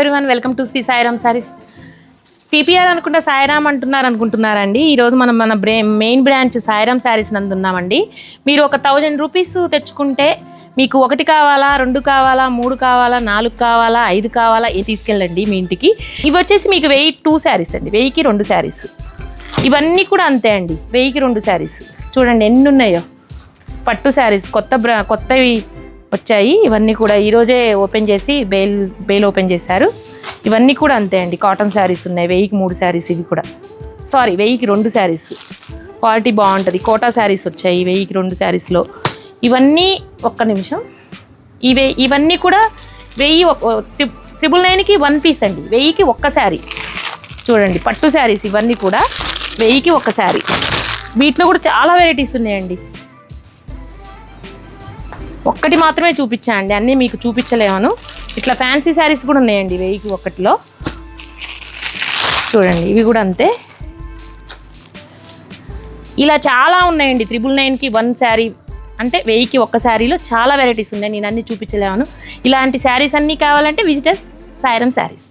Everyone, welcome to Shri Sairam sarees. PPR అనుకుంటా సాయిరామ్ అనుకుంటున్నారండి. ఈరోజు మనం మన మెయిన్ బ్రాంచ్ సాయిరామ్ సారీస్ నందు ఉన్నామండి. మీరు ఒక 1000 రూపీస్ తెచ్చుకుంటే మీకు 1 కావాలా, 2 కావాలా, 3 కావాలా, 4 కావాలా, 5 కావాలా తీసుకెళ్ళండి మీ ఇంటికి. ఇవి వచ్చేసి మీకు 1002 శారీస్ అండి, 1000కి 2 శారీస్. ఇవన్నీ కూడా అంతే అండి, 1000కి 2 శారీస్. చూడండి ఎన్ని ఉన్నాయో పట్టు శారీస్, కొత్తవి వచ్చాయి. ఇవన్నీ కూడా ఈరోజే ఓపెన్ చేసి బేల్ ఓపెన్ చేశారు. ఇవన్నీ కూడా అంతే అండి, కాటన్ శారీస్ ఉన్నాయి. 1000కి 3 శారీస్. ఇవి కూడా 1000కి 2 శారీస్. క్వాలిటీ బాగుంటుంది. కోటా శారీస్ వచ్చాయి 1000కి 2 శారీస్లో. ఇవన్నీ ఒక్క నిమిషం, ఇవన్నీ కూడా 999కి 1 పీస్ అండి, 1000కి 1 శారీ. చూడండి పట్టు శారీస్ ఇవన్నీ కూడా 1000కి 1 శారీ. వీటిలో కూడా చాలా వెరైటీస్ ఉన్నాయండి. ఒక్కటి మాత్రమే చూపించానండి, అన్నీ మీకు చూపించలేమను. ఇట్లా ఫ్యాన్సీ శారీస్ కూడా ఉన్నాయండి 1000కి 1లో. చూడండి ఇవి కూడా అంతే. ఇలా చాలా ఉన్నాయండి. 999కి 1 శారీ అంటే 1000కి 1 శారీలో చాలా వెరైటీస్ ఉన్నాయి. నేను అన్నీ చూపించలేమను. ఇలాంటి శారీస్ అన్నీ కావాలంటే విజిటర్స్ సాయిరామ్ శారీస్.